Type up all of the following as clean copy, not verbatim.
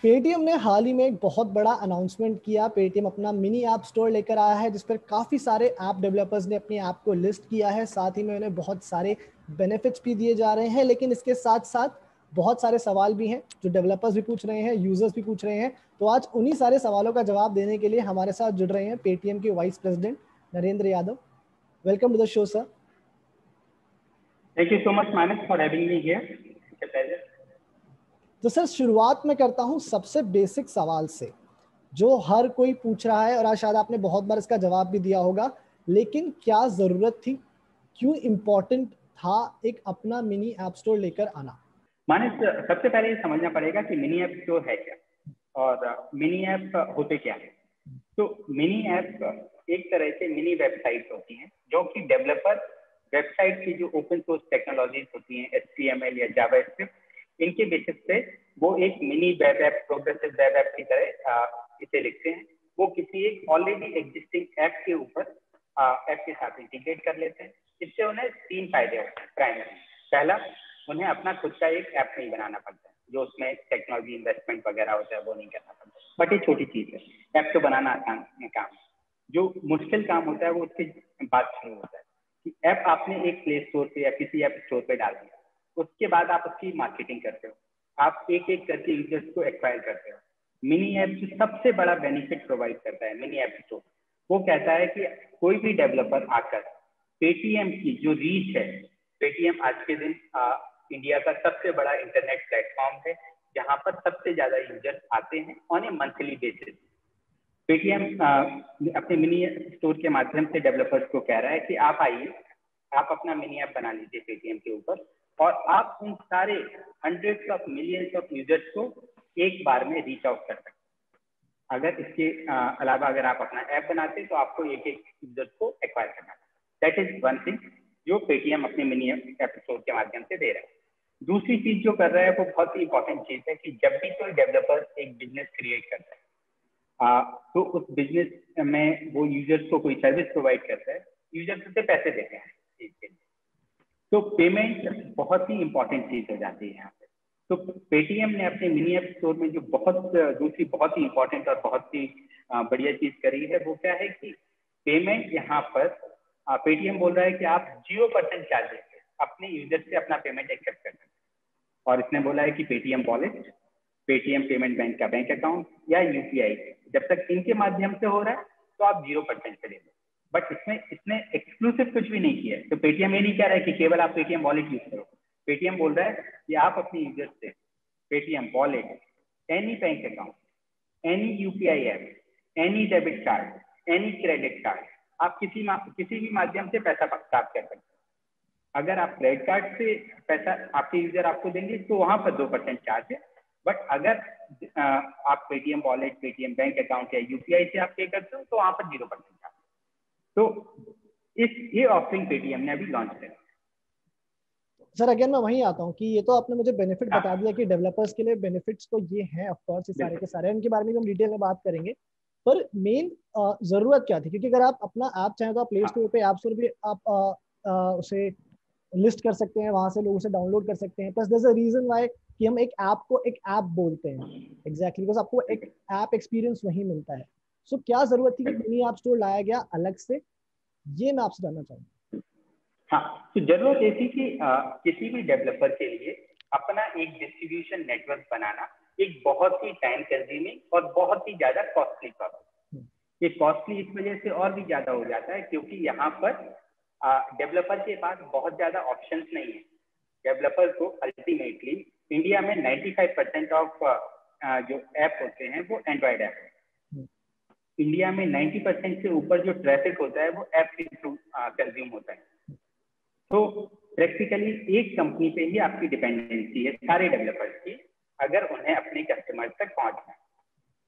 Paytm ने हाल ही में एक बहुत बड़ा अनाउंसमेंट किया। पेटीएम अपना मिनी ऐप स्टोर लेकर आया है जिस पर काफ़ी सारे ऐप डेवलपर्स ने अपनी ऐप को लिस्ट किया है। साथ ही में उन्हें बहुत सारे बेनिफिट्स भी दिए जा रहे हैं, लेकिन इसके साथ साथ बहुत सारे सवाल भी हैं जो डेवलपर्स भी पूछ रहे हैं, यूजर्स भी पूछ रहे हैं। तो आज उन्हीं सारे सवालों का जवाब देने के लिए हमारे साथ जुड़ रहे हैं पेटीएम के vice president Narendra Yadav. Welcome to the show sir. Thank you so much, Manas, for having me here. It's a pleasure. तो सर शुरुआत में करता हूं सबसे बेसिक सवाल से जो हर कोई पूछ रहा है, और आज शायद आपने बहुत बार इसका जवाब भी दिया होगा, लेकिन क्या जरूरत थी, क्यों इम्पोर्टेंट था एक अपना मिनी ऐप स्टोर लेकर आना? मानस, सबसे पहले ये समझना पड़ेगा कि मिनी ऐप स्टोर है क्या और मिनी ऐप होते क्या है। तो मिनी ऐप एक तरह से मिनी वेबसाइट होती हैं जो कि डेवलपर वेबसाइट की जो ओपन सोर्स टेक्नोलॉजीज होती हैं, HTML या जावास्क्रिप्ट, इनके बेसिस पे वो एक mini web app, progressive web app की तरह इसे लिखते हैं। वो किसी एक ऑलरेडी एग्जिस्टिंग ऐप के ऊपर ऐप के साथ इंटीग्रेट कर लेते हैं। इससे उन्हें 3 फायदे होते हैं प्राइमरी। पहला, उन्हें अपना खुद का एक ऐप नहीं बनाना पड़ता है, जो उसमें टेक्नोलॉजी इन्वेस्टमेंट वगैरह होता है वो नहीं करना पड़ता। बट ये छोटी चीज है, ऐप तो बनाना आसान काम। जो मुश्किल काम होता है वो उसके बाद शुरू होता है कि ऐप आपने एक प्ले स्टोर पे या किसी ऐप स्टोर पे डाल दिया, उसके बाद आप उसकी मार्केटिंग करते हो, आप एक एक करके यूजर्स को एक्वायर करते हो। मिनी ऐप जो सबसे बड़ा बेनिफिट प्रोवाइड करता है मिनी ऐप स्टोर, वो कहता है कि कोई भी डेवलपर आकर पेटीएम की जो रीच है, पेटीएम आज के दिन इंडिया का सबसे बड़ा इंटरनेट प्लेटफॉर्म है जहां पर सबसे ज्यादा यूजर्स आते हैं on A monthly basis. Paytm अपने मिनी स्टोर के माध्यम से डेवलपर्स को कह रहा है कि आप आइए, आप अपना मिनी ऐप बना लीजिए पेटीएम के ऊपर, और आप उन सारे hundreds of millions of users को एक बार में रीच आउट कर सकते हैं। अगर इसके अलावा अगर आप अपना ऐप बनाते तो आपको एक एक यूजर्स को एक्वायर करना है। दैट इज वन थिंग जो पेटीएम अपने मिनी ऐप स्टोर के माध्यम से दे रहा है। दूसरी चीज जो कर रहा है वो बहुत ही इंपॉर्टेंट चीज है कि जब भी कोई डेवलपर एक बिजनेस क्रिएट करता है तो उस बिजनेस में वो यूजर्स को कोई सर्विस प्रोवाइड करता है, यूजर्स उसे पैसे देते हैं चीज के लिए। तो पेमेंट बहुत ही इंपॉर्टेंट चीज हो जाती है यहाँ पे। तो पेटीएम ने अपने मिनी ऐप स्टोर में जो दूसरी बहुत ही इंपॉर्टेंट और बहुत ही बढ़िया चीज करी है वो क्या है कि पेमेंट यहाँ पर पेटीएम बोल रहा है कि आप 0% चार्जेस अपने यूजर से अपना पेमेंट एक्सेप्ट कर सकते हैं। और इसने बोला है कि Paytm wallet, Paytm payment bank का बैंक अकाउंट या यूपीआई, जब तक इनके माध्यम से हो रहा है तो आप 0% पे ले लो। बट इसने एक्सक्लूसिव कुछ भी नहीं किया है। तो पेटीएम ये नहीं कह रहा है कि केवल आप पेटीएम वॉलेट यूज करो। पेटीएम बोल रहा है कि आप अपने यूजर से Paytm wallet, any bank account, any UPI app, any debit card, any credit card, आप किसी भी माध्यम से पैसा प्राप्त कर सकते हैं। अगर आप क्रेडिट कार्ड से पैसा आपके यूजर आपको देंगे तो वहां पर 2% चार्ज है। बट अगर आप Paytm wallet, Paytm bank account या यूपीआई से आप पे करते हो तो वहां पर 0% चार्ज। तो ये ऑफरिंग पेटीएम ने अभी लॉन्च किया। सर अगेन मैं वहीं आता हूँ कि ये तो आपने मुझे बेनिफिट बता दिया कि डेवलपर्स के लिए बेनिफिट्स तो ये हैं, ऑफ कोर्स ये सारे के सारे, उनके बारे में हम डिटेल में बात करेंगे। पर मेन जरूरत क्या थी? क्योंकि अगर आप अपना ऐप चाहें तो आप प्ले स्टोर पे, ऐप स्टोर पे आप उसे लिस्ट कर सकते हैं, वहां से लोग उसे डाउनलोड कर सकते हैं। Plus there is a reason why कि हम एक ऐप को एक ऐप बोलते हैं, एग्जैक्टली बिकॉज आपको एक ऐप एक्सपीरियंस वहीं मिलता है। सो क्या जरूरत थी कि मिनी ऐप स्टोर लाया गया अलग से, ये मैं आपसे जानना चाहूंगा। हाँ, तो जरूरत ये थी कि किसी भी डेवलपर के लिए अपना एक डिस्ट्रीब्यूशन नेटवर्क बनाना एक बहुत ही टाइम कंज्यूमिंग और बहुत ही ज्यादा कॉस्टली प्रोसेस। ये कॉस्टली इस वजह से और भी ज्यादा हो जाता है क्योंकि यहाँ पर डेवलपर के पास बहुत ज्यादा ऑप्शंस नहीं है। डेवलपर को अल्टीमेटली इंडिया में 95% ऑफ जो ऐप होते हैं वो एंड्रॉयड ऐप है। इंडिया में 90% से ऊपर जो ट्रैफिक होता है वो ऐप के थ्रू कंज्यूम होता है। तो प्रैक्टिकली एक कंपनी पे ही आपकी डिपेंडेंसी है सारे डेवलपर्स की, अगर उन्हें अपने कस्टमर्स तक पहुंचना है।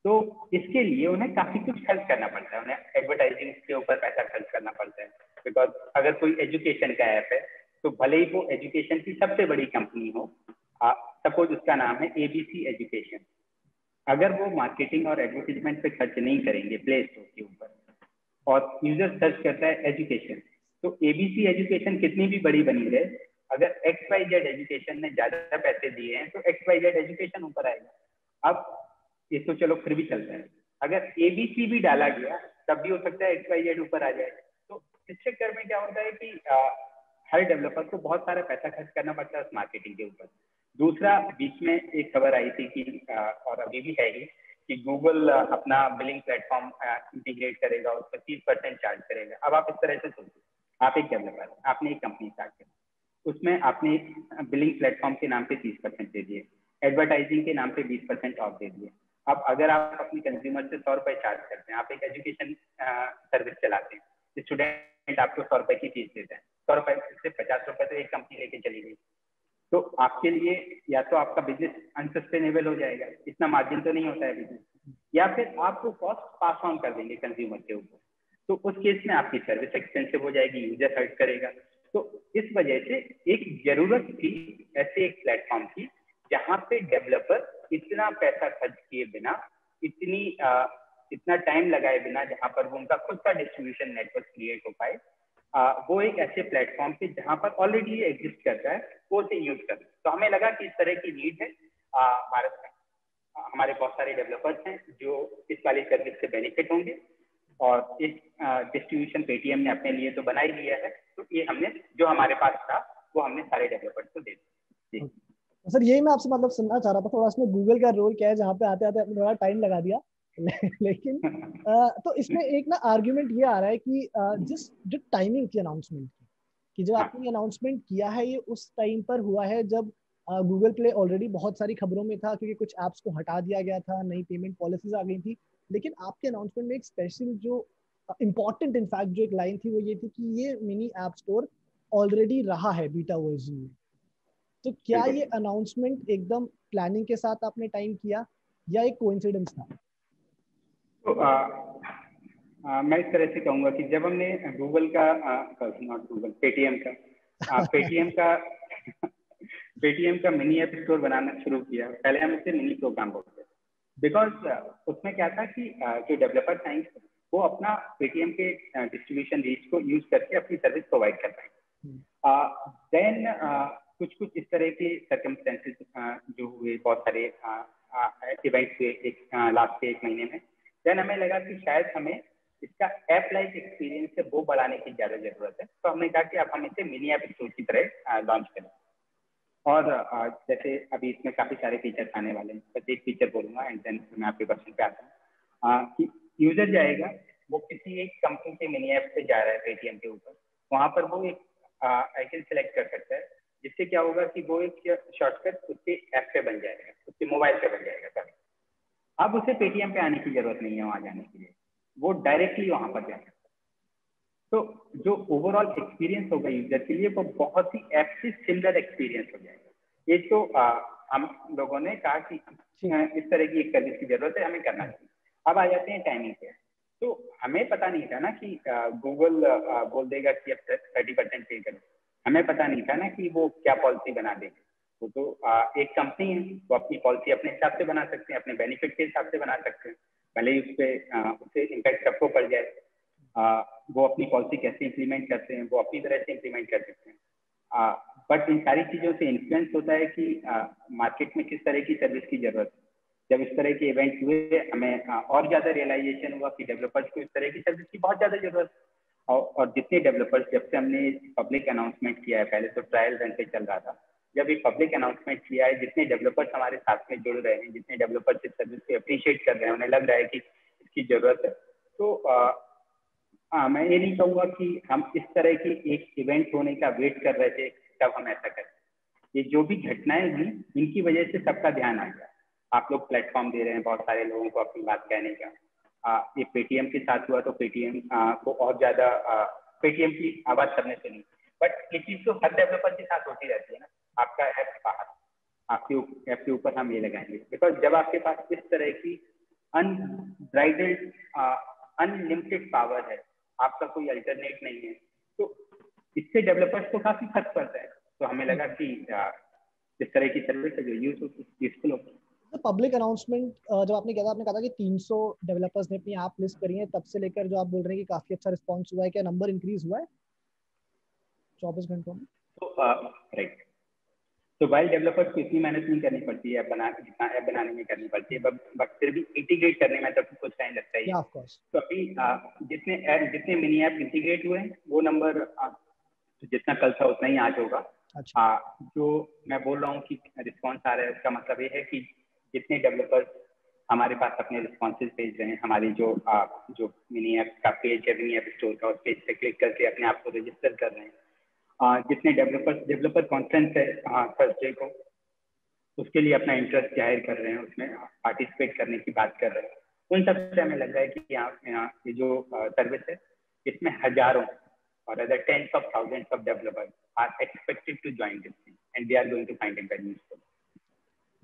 तो इसके लिए उन्हें काफी कुछ खर्च करना पड़ता है, उन्हें एडवर्टाइजिंग के ऊपर पैसा खर्च करना पड़ता है। बिकॉज अगर कोई एजुकेशन का ऐप है तो भले ही वो एजुकेशन की सबसे बड़ी कंपनी हो, सपोज उसका नाम है एबीसी एजुकेशन, अगर वो मार्केटिंग और एडवर्टाइजमेंट पे खर्च नहीं करेंगे प्ले स्टोर के ऊपर और यूजर सर्च करता है एजुकेशन, तो एबीसी एजुकेशन कितनी भी बड़ी बनी रहे, अगर XYZ एजुकेशन ने ज्यादा पैसे दिए हैं तो XYZ एजुकेशन ऊपर आएगा। अब ये तो चलो फिर भी चलता है। अगर ABC भी डाला गया तब भी हो सकता है XYZ ऊपर आ जाए। तो इस चक्कर में क्या होता है कि हर डेवलपर को बहुत सारा पैसा खर्च करना पड़ता है उस मार्केटिंग के ऊपर। दूसरा, बीच में एक खबर आई थी कि और अभी भी है ही कि गूगल अपना बिलिंग प्लेटफॉर्म इंटीग्रेट करेगा, उस पर 30% चार्ज करेगा। अब आप इस तरह से सोचिए, आप एक डेवलपर, आपने एक कंपनी स्टार्ट की, उसमें आपने बिलिंग प्लेटफॉर्म के नाम पे 30% दे दिए, एडवर्टाइजिंग के नाम पे 20% ऑफ दे दिए। अब अगर आप अपने कंज्यूमर से 100 रुपए चार्ज करते हैं, आप एक एजुकेशन सर्विस चलाते हैं, स्टूडेंट आपको 100 रुपए की फीस देते हैं, 100 रुपए से 50 रुपए तो एक कंपनी लेके चली गई, तो आपके लिए या तो आपका बिजनेस अनसस्टेनेबल हो जाएगा, इतना मार्जिन तो नहीं होता है बिजनेस, या फिर आपको कॉस्ट पास ऑन कर देंगे कंज्यूमर के ऊपर, तो उस केस में आपकी सर्विस एक्सपेंसिव हो जाएगी, यूजर हर्ट करेगा। तो इस वजह से एक जरूरत थी ऐसे एक प्लेटफॉर्म की जहां पे डेवलपर इतना पैसा खर्च किए बिना, इतना टाइम लगाए बिना, जहां पर वो उनका खुद का डिस्ट्रीब्यूशन नेटवर्क क्रिएट हो पाए, वो एक ऐसे प्लेटफॉर्म पे जहां पर ऑलरेडी ये एग्जिस्ट करता है, वो उसे यूज कर। तो हमें लगा कि इस तरह की नीड है भारत में, हमारे बहुत सारे डेवलपर्स हैं जो इस वाली सर्विस से बेनिफिट होंगे, और इस डिस्ट्रीब्यूशन पेटीएम ने अपने लिए तो बना ही लिया है, तो ये हमने जो हमारे पास था वो हमने सारे डेवलपर्स को दे दिया। सर यही मैं आपसे मतलब सुनना चाह रहा था थोड़ा, इसमें गूगल का रोल क्या है, जहाँ पे आते आते आपने थोड़ा टाइम लगा दिया लेकिन तो इसमें एक ना आर्ग्यूमेंट ये आ रहा है कि जो टाइमिंग थी अनाउंसमेंट की, कि जब आपने अनाउंसमेंट किया है ये उस टाइम पर हुआ है जब गूगल प्ले ऑलरेडी बहुत सारी खबरों में था, क्योंकि कुछ ऐप्स को हटा दिया गया था, नई पेमेंट पॉलिसीज आ गई थी। लेकिन आपके अनाउंसमेंट में एक स्पेशल जो इम्पोर्टेंट इनफैक्ट जो एक लाइन थी वो ये थी कि ये मिनी ऐप स्टोर ऑलरेडी रहा है बीटा वर्जन में। तो क्या ये अनाउंसमेंट एकदम प्लानिंग के साथ आपने टाइम किया या एक कोइंसिडेंस था? तो मैं इस तरह से कहूंगा कि जब हमने गूगल का नॉट गूगल पेटीएम का मिनी ऐप स्टोर बनाना शुरू किया, पहले हम इसे मिनी प्रोग्राम बोलते थे, बिकॉज उसमें क्या था कि जो डेवलपर्स आएंगे वो अपना पेटीएम के डिस्ट्रीब्यूशन रीच को यूज करके अपनी सर्विस प्रोवाइड कर पाएंगे। देन कुछ कुछ इस तरह के सर्कमस्टेंसेस जो हुए, बहुत सारे इवेंट्स हुए एक लास्ट के 1 महीने में, देन हमें लगा कि शायद हमें इसका ऐप लाइक एक्सपीरियंस से वो बढ़ाने की ज्यादा जरूरत है। तो हमने कहा कि अब हम इसे मिनी ऐप स्टोर की तरह लॉन्च करें। और जैसे अभी इसमें काफी सारे फीचर्स आने वाले हैं, बस एक फीचर बोलूंगा एंड देन मैं आपके क्वेश्चन पे आता हूँ कि यूजर जाएगा, वो किसी एक कंपनी के मिनी ऐप पे जा रहा है पेटीएम के ऊपर, वहां पर वो एक आइकन सेलेक्ट कर सकता है, जिससे क्या होगा कि वो एक शॉर्टकट उसके ऐप पे बन जाएगा, उसके मोबाइल पे बन जाएगा। सर अब उसे पेटीएम पे आने की जरूरत नहीं है, वहां जाने के लिए वो डायरेक्टली वहां पर जा सकता है। तो जो ओवरऑल एक्सपीरियंस होगा यूजर के लिए वो बहुत ही ऐप से सिमिलर एक्सपीरियंस हो जाएगा। ये तो हम लोगों ने कहा कि इस तरह की एक सर्विस की जरूरत है, हमें करना चाहिए। अब आ जाते हैं टाइमिंग पे। तो हमें पता नहीं था ना कि गूगल बोल देगा कि अब 30% पे करो, हमें पता नहीं था ना कि वो क्या पॉलिसी बना देगा। वो तो एक कंपनी है, वो अपनी पॉलिसी अपने हिसाब से बना सकते हैं, अपने बेनिफिट के हिसाब से बना सकते हैं, भले ही उससे इम्पैक्ट सबको पड़ जाए। वो अपनी पॉलिसी कैसे इंप्लीमेंट करते हैं वो अपनी तरह से इंप्लीमेंट कर सकते हैं, बट इन सारी चीज़ों से इन्फ्लुएंस होता है कि मार्केट में किस तरह की सर्विस की जरूरत है। जब इस तरह के इवेंट हुए, हमें और ज़्यादा रियलाइजेशन हुआ कि डेवलपर्स को इस तरह की सर्विस की बहुत ज़्यादा जरूरत है। और जितने डेवलपर्स, जब से हमने पब्लिक अनाउंसमेंट किया है, पहले तो ट्रायल रन पे चल रहा था, जब ये पब्लिक अनाउंसमेंट किया है, जितने डेवलपर्स हमारे साथ में जुड़ रहे हैं, जितने डेवलपर्स इस सर्विस को अप्रिशिएट कर रहे हैं, उन्हें लग रहा है कि इसकी जरूरत है। तो मैं ये नहीं कहूँगा कि हम इस तरह की एक इवेंट होने का वेट कर रहे थे तब हम ऐसा करें। ये जो भी घटनाएं हुई, इनकी वजह से सबका ध्यान आ गया। आप लोग प्लेटफॉर्म दे रहे हैं बहुत सारे लोगों को अपनी बात कहने का। ये पेटीएम के साथ हुआ तो पेटीएम को और ज्यादा पेटीएम की आवाज करने से नहीं, बट ये चीज तो हर डेवलपर के साथ होती रहती है ना। आपका ऐप बाहर, आपके ऐप के ऊपर हम ये लगाएंगे, बिकॉज जब आपके पास इस तरह की अनब्राइडल्ड अनलिमिटेड पावर है, आपका कोई अल्टरनेट नहीं है, तो इससे डेवलपर्स को काफी फर्क पड़ता है। तो हमें लगा कि इस तरह की सर्विस है जो यूजफुल होती है। तो पब्लिक अनाउंसमेंट जब आपने किया था, आपने कहा था कि 300 डेवलपर्स ने अपनी ऐप लिस्ट करी है, तब से लेकर जो आप बोल रहे हैं कि काफी अच्छा रिस्पांस हुआ है, क्या नंबर इंक्रीज हुआ है 24 घंटों में? तो राइट, तो वाइल डेवलपर्स को इतनी मेहनत नहीं करनी पड़ती है जितना ऐप बनाने में करनी पड़ती है, बट फिर भी इंटीग्रेट करने में तो कुछ टाइम लगता ही है। तो अभी जितने मिनी ऐप इंटीग्रेट हुए हैं वो नंबर जितना कल था उतना ही आज होगा। अच्छा। जो मैं बोल रहा हूँ कि रिस्पॉन्स आ रहा है, उसका मतलब ये है कि जितने डेवलपर्स हमारे पास अपने रिस्पॉन्सेज भेज रहे हैं, हमारी जो मिनी ऐप का पेज है, मिनी ऐप स्टोर का, उस पेज पे क्लिक करके अपने आप को रजिस्टर कर रहे हैं, जितने डेवलपर कॉन्फ्रेंस है थर्सडे को, उसके लिए अपना इंटरेस्ट जाहिर कर रहे हैं, उसमें पार्टिसिपेट करने की बात कर रहे हैं, उन सब से हमें लग रहा है कि यहाँ ये जो सर्विस है इसमें हजारों और other tens of thousands of developers are expected to join this thing and they are going to find it very useful.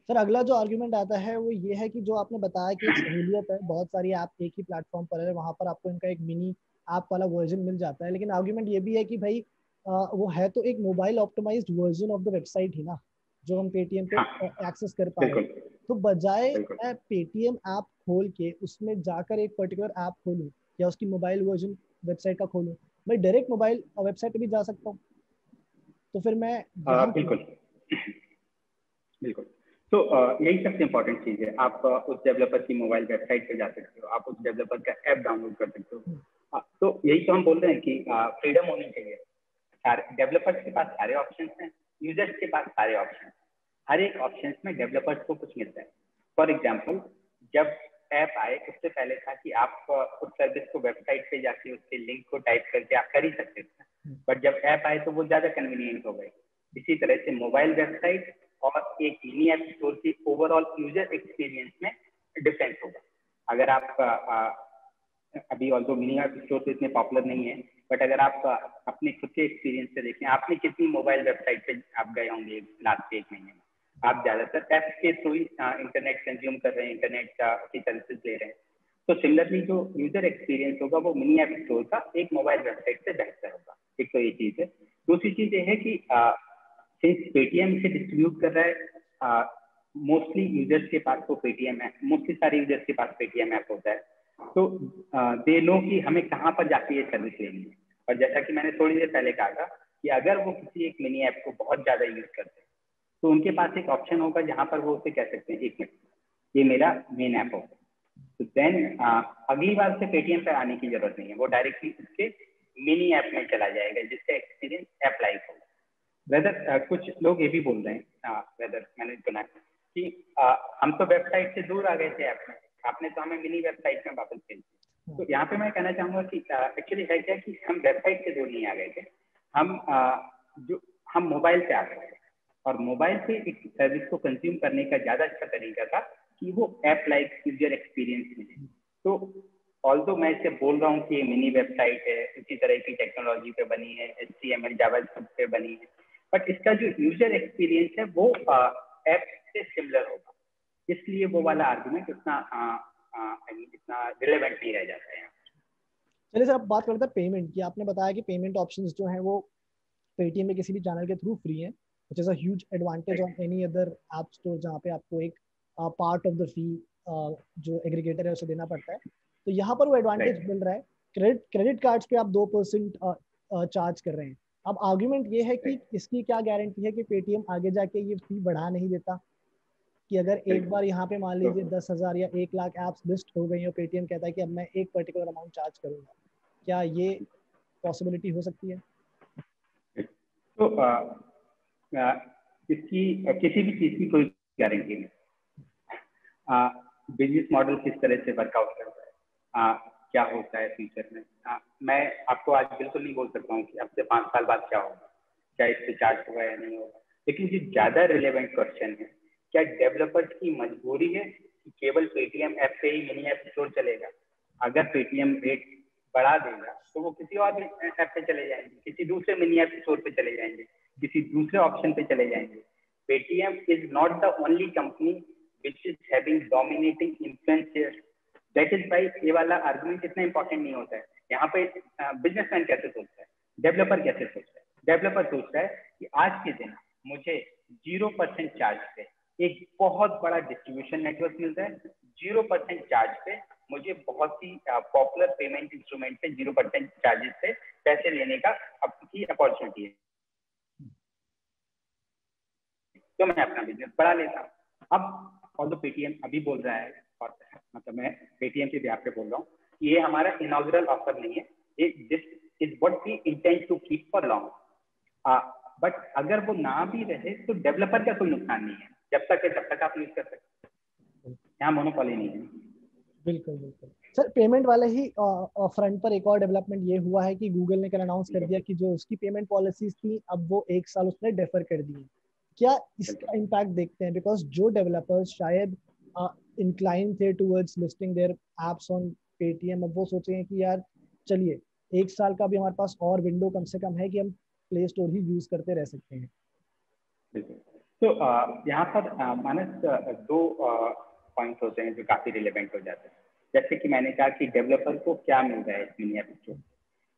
Sir अगला जो आर्गुमेंट आता है वो ये है कि जो आपने बताया कि एक सहूलियत है, बहुत सारी ऐप एक ही प्लेटफॉर्म पर है, वहां पर आपको इनका एक मिनी ऐप वाला वर्जन मिल जाता है, लेकिन आर्गुमेंट ये भी है कि भाई वो है तो एक mobile optimised version of the website ही ना, जो हम पेटीएम पे एक्सेस कर पा रहे हैं। तो बजाय मैं पेटीएम ऐप खोल के उसमें जाकर एक पर्टिकुलर ऐप खोलूँ या उसकी मोबाइल वर्जन वेबसाइट का खोलूँ, मैं डायरेक्ट मोबाइल वेबसाइट पे भी जा सकता हूँ। तो फिर मैं बिल्कुल बिल्कुल। तो यही सबसे इम्पोर्टेंट चीज़ है। आप उस डेवलपर की मोबाइल वेबसाइट पे जा सकते हो, आप उस डेवलपर का ऐप डाउनलोड कर सकते हो। तो यही तो हम बोल रहे हैं कि फ्रीडम होनी चाहिए। डेवलपर्स के पास सारे ऑप्शंस हैं, यूजर्स के पास सारे ऑप्शन, हर एक ऑप्शन में डेवलपर्स को कुछ मिलता है। फॉर एग्जाम्पल, जब ऐप आए उससे पहले था कि आप उस सर्विस को वेबसाइट पे जाके उसके लिंक को टाइप करके आप कर ही सकते थे, बट जब ऐप आए तो वो ज्यादा कन्वीनियंट हो गई। इसी तरह से मोबाइल वेबसाइट और एक मिनी ऐप स्टोर की ओवरऑल यूजर एक्सपीरियंस में डिफरेंस होगा। अगर आप अभी ऑल्सो मिनी ऐप स्टोर तो इतने पॉपुलर नहीं है, बट अगर आप अपने खुद के एक्सपीरियंस से देखें, आपने कितनी मोबाइल वेबसाइट पे आप गए होंगे लास्ट 1 महीने में, आप ज्यादातर ऐप के थ्रू ही इंटरनेट कंज्यूम कर रहे हैं, इंटरनेट की सर्विसेज ले रहे हैं। तो सिमिलरली जो यूजर एक्सपीरियंस होगा वो मिनी ऐप स्टोर का एक मोबाइल वेबसाइट से बेहतर होगा। एक तो ये चीज है। दूसरी चीज ये है कि सिंस पेटीएम से डिस्ट्रीब्यूट कर रहा है, मोस्टली यूजर्स के पास तो पेटीएम है, मोस्टली सारे यूजर्स के पास पेटीएम ऐप होता है, तो दे नो कि हमें कहाँ पर जाके ये सर्विस लेनी है। और जैसा कि मैंने थोड़ी देर पहले कहा था कि अगर वो किसी एक मिनी ऐप को बहुत ज्यादा यूज करते हैं तो उनके पास एक ऑप्शन होगा जहां पर वो उसे कह सकते हैं 1 मिनट ये मेरा मेन ऐप होगा। तो देन अगली बार से पेटीएम पर आने की जरूरत नहीं है, वो डायरेक्टली उसके मिनी ऐप में चला जाएगा जिसका एक्सपीरियंस ऐप लाइक होगा। वेदर कुछ लोग ये भी बोल रहे हैं, वेदर मैंने सुना कि हम तो वेबसाइट से दूर आ गए थे ऐप में, आपने तो हमें मिनी वेबसाइट में वापस भेज दिया। तो यहाँ पे मैं कहना चाहूंगा कि एक्चुअली है क्या कि हम वेबसाइट से दूर नहीं आ गए थे, हम मोबाइल से आ गए थे, और मोबाइल से एक सर्विस को कंज्यूम करने का ज्यादा अच्छा तरीका था कि वो ऐप लाइक यूजर एक्सपीरियंस मिले। तो ऑल्दो मैं इसे बोल रहा हूँ कि ये मिनी वेबसाइट है, इसी तरह की टेक्नोलॉजी पे बनी है, HTML जावास्क्रिप्ट पे बनी है, बट इसका जो यूजर एक्सपीरियंस है वो ऐप से सिमिलर होगा, इसलिए वो वाला आर्गुमेंट इतना रिलेवेंट नहीं रह जाता है। चलिए सर, अब बात करते हैं पेमेंट की। आपने बताया कि पेमेंट ऑप्शंस जो हैं वो पेटीएम में किसी भी चैनल के थ्रू फ्री है, which is a huge advantage on any other app store जहाँ पे आपको एक पार्ट ऑफ द फी जो एग्रीगेटर है उसे देना पड़ता है। तो यहाँ पर वो एडवांटेज मिल रहा है। क्रेडिट कार्ड्स पे आप 2% चार्ज कर रहे हैं। अब आर्ग्यूमेंट ये है कि इसकी क्या गारंटी है कि पेटीएम आगे जाके ये फी बढ़ा नहीं देता, कि अगर एक बार यहाँ पे मान लीजिए 10,000 या 1 लाख ऐप्स लिस्ट हो गई और पेटीएम कहता है कि अब मैं एक पर्टिकुलर अमाउंट चार्ज करूंगा, क्या ये पॉसिबिलिटी हो सकती है? तो इसकी किसी भी चीज की कोई गारंटी नहीं। बिजनेस मॉडल किस तरह से वर्कआउट करता है, क्या होता है फ्यूचर में, मैं आपको आज बिल्कुल नहीं बोल सकता हूँ कि अब से 5 साल बाद क्या होगा, क्या इस पे चार्ज होगा या नहीं होगा। लेकिन जो ज्यादा रिलेवेंट क्वेश्चन है, क्या डेवलपर्स की मजबूरी है कि केवल पेटीएम ऐप पे ही मिनी ऐप स्टोर चलेगा? अगर पेटीएम रेट बढ़ा देगा तो वो किसी और ऐप पे चले जाएंगे, किसी दूसरे मिनी ऐप स्टोर पे चले जाएंगे, किसी दूसरे ऑप्शन पे चले जाएंगे। Paytm is not the only company which is having dominating influence here. That is why ये वाला आर्गुमेंट इतना इंपॉर्टेंट नहीं होता है। यहाँ पे बिजनेसमैन कैसे सोचता है, डेवलपर कैसे सोचता है? डेवलपर सोचता है कि आज के दिन मुझे 0% चार्ज पे एक बहुत बड़ा डिस्ट्रीब्यूशन नेटवर्क मिलता है, 0% चार्ज पे मुझे बहुत ही पॉपुलर पेमेंट इंस्ट्रूमेंट पे 0% चार्जेस पे पैसे लेने का अपनी अपॉर्चुनिटी है। तो मैं अपना बिजनेस बढ़ा लेता हूँ। अब और तो पेटीएम अभी बोल रहा है, और मतलब मैं पेटीएम के ब्याह पे बोल रहा हूँ, ये हमारा इनॉग्रल ऑफर नहीं है, this is what we intend to keep for long. But अगर वो ना भी रहे तो डेवलपर का कोई नुकसान नहीं है, जब तक है तब तक आप यूज कर सकते हैं, यहाँ मोनोपोली नहीं है। बिल्कुल बिल्कुल सर। पेमेंट वाले ही फ्रंट पर एक और डेवलपमेंट ये हुआ है कि गूगल ने कल अनाउंस कर दिया कि जो उसकी पेमेंट पॉलिसीज थी अब वो 1 साल उसने डेफर कर दी। क्या इसका इम्पैक्ट देखते हैं? बिकॉज जो डेवलपर्स शायद इंक्लाइन थे towards listing their apps on Paytm, अब वो सोचे हैं कि यार चलिए 1 साल का भी हमारे पास और विंडो कम से कम है कि हम प्ले स्टोर ही यूज करते रह सकते हैं। तो यहाँ पर मानस दो पॉइंट्स होते हैं जो काफी रिलेवेंट हो जाते हैं। जैसे कि मैंने कहा कि डेवलपर को क्या मिल रहा है इस मिनी ऐप स्टोर।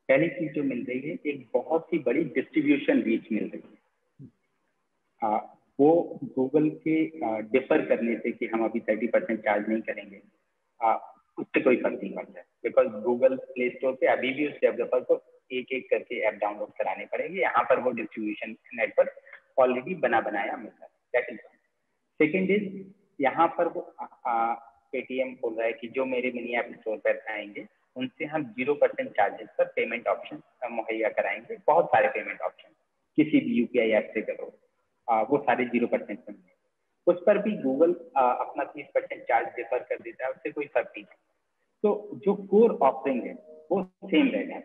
पहली चीज जो मिल रही है, एक बहुत ही बड़ी डिस्ट्रीब्यूशन रीच मिल रही है। वो गूगल के डिफर करने से कि हम अभी 30% चार्ज नहीं करेंगे, उससे कोई फर्क नहीं पड़ता है, बिकॉज गूगल प्ले स्टोर पे अभी भी उस डेवलपर को एक एक करके ऐप डाउनलोड कराने पड़ेंगे। यहाँ पर वो डिस्ट्रीब्यूशन नेटवर्क ऑलरेडी बनाया मिलता है। दैट इज सेकेंड इज, यहाँ पर वो पेटीएम बोल रहा है कि जो मेरे मिनी ऐप स्टोर पर आएंगे उनसे हम 0% चार्जेस पर पेमेंट ऑप्शन मुहैया कराएंगे। बहुत सारे पेमेंट ऑप्शन, किसी भी यूपीआई ऐप से करो, वो सारे 0% पर मिलेंगे। उस पर भी गूगल अपना 30% चार्ज डिफर कर देता है, उससे कोई फर्क नहीं है। तो जो कोर ऑफरिंग है वो सेम रहेगा।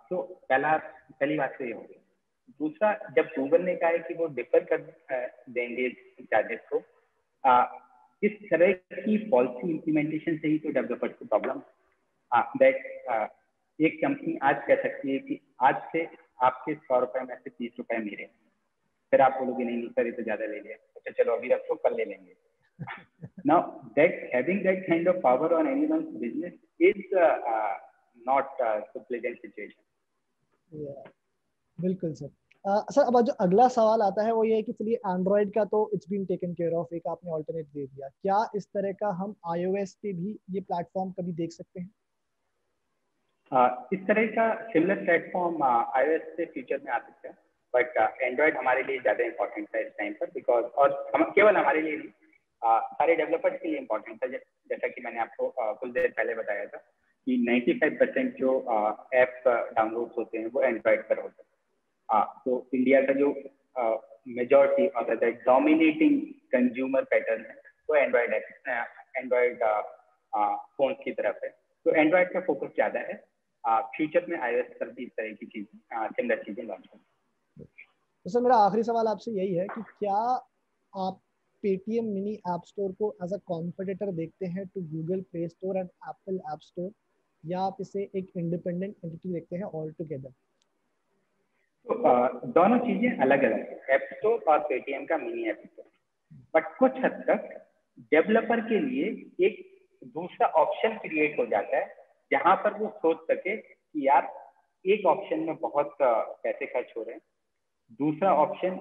तो पहली बात तो ये होगी। दूसरा, जब गूगल ने कहा है कि वो डिफर कर देंगे चार्जेस को, इस तरह की पॉलिसी इम्प्लीमेंटेशन से ही तो डेवलपर्स को प्रॉब्लम दैट एक कंपनी आज कह सकती है कि आज से आपके 100 रुपए में से 30 रुपए मेरे, फिर आप बोलोगे नहीं सर ये तो ज्यादा ले लिया, अच्छा चलो अभी रखो कल ले लेंगे। Now that having that kind of power on anyone's business is not a pleasant situation. बिल्कुल सर। सर अब जो अगला सवाल आता है वो ये है कि चलिए एंड्रॉइड का तो it's been taken care of, एक आपने ऑल्टरनेट दे दिया, क्या इस तरह का हम iOS पे भी ये प्लेटफॉर्म कभी देख सकते हैं? इस तरह का सिमिलर प्लेटफॉर्म iOS से फ्यूचर में आ सकता है, बट एंड्रॉइड हमारे लिए ज्यादा इंपॉर्टेंट है इस टाइम पर, बिकॉज और केवल हमारे लिए नहीं, सारे डेवलपर्स के लिए इम्पोर्टेंट है। जैसा कि मैंने आपको कुछ देर पहले बताया था कि 95% जो ऐप डाउनलोड्स होते हैं वो एंड्रॉइड पर होते हैं। तो इंडिया का जो मेजॉरिटी और डोमिनेटिंग कंज्यूमर पैटर्न है वो एंड्रॉइड फोन की तरफ है। तो एंड्रॉइड का फोकस ज्यादा है। फ्यूचर में iOS पर भी इस तरह की चीजें सिमिलर चीजें लॉन्च होंगी। तो सर मेरा आखिरी सवाल आपसे यही है कि क्या आप पेटीएम मिनी ऐप स्टोर को एज अ कॉम्पिटिटर देखते हैं to Google Play Store and Apple App Store, या आप इसे एक इंडिपेंडेंट एंटिटी देखते हैं ऑल टुगेदर? तो दोनों चीजें अलग अलग है, ऐप स्टोर और पेटीएम का मिनी ऐप स्टोर। बट कुछ हद तक डेवलपर के लिए एक दूसरा ऑप्शन क्रिएट हो जाता है जहां पर वो सोच सके कि यार एक ऑप्शन में बहुत पैसे खर्च हो रहे हैं, दूसरा ऑप्शन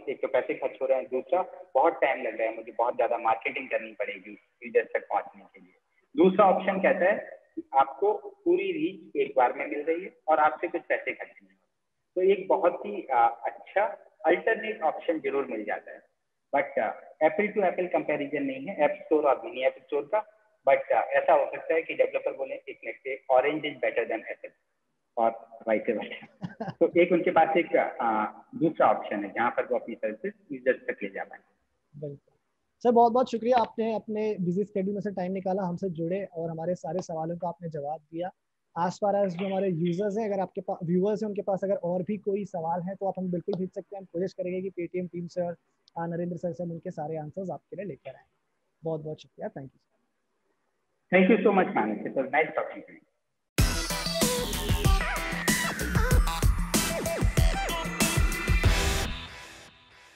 एक तो पैसे खर्च हो रहे हैं, दूसरा बहुत टाइम लग रहा है, मुझे बहुत ज्यादा मार्केटिंग करनी पड़ेगी यूजर तक पहुंचने के लिए। दूसरा ऑप्शन कहता है कि आपको पूरी रीच एक बार में मिल रही है और आपसे कुछ पैसे खर्च नहीं हो। तो एक बहुत ही अच्छा अल्टरनेट ऑप्शन जरूर मिल जाता है। But apple to apple comparison नहीं है ऐप स्टोर और मिनी ऐप स्टोर का। बट ऐसा हो सकता है कि डेवलपर बोले एक मिनट से orange is better than Apple और वाइस वर्सा। तो एक उनके पास एक दूसरा ऑप्शन है जहां पर वो अपनी सर्विस यूजर तक ले जा पाए। बिल्कुल सर, बहुत बहुत शुक्रिया, आपने अपने बिजी स्केड्यूल में से टाइम निकाला, हमसे जुड़े और हमारे सारे सवालों का आपने जवाब दिया। आस फार एज जो हमारे यूजर्स हैं, अगर आपके पास व्यूअर्स हैं, उनके पास अगर और भी कोई सवाल है तो आप हम बिल्कुल भेज सकते हैं। हम कोशिश करेंगे कि पेटीएम टीम से और नरेंद्र सर से उनके सारे आंसर्स आपके लिए लेकर आए। बहुत बहुत शुक्रिया। Thank you so much Manas, it was nice talking to you.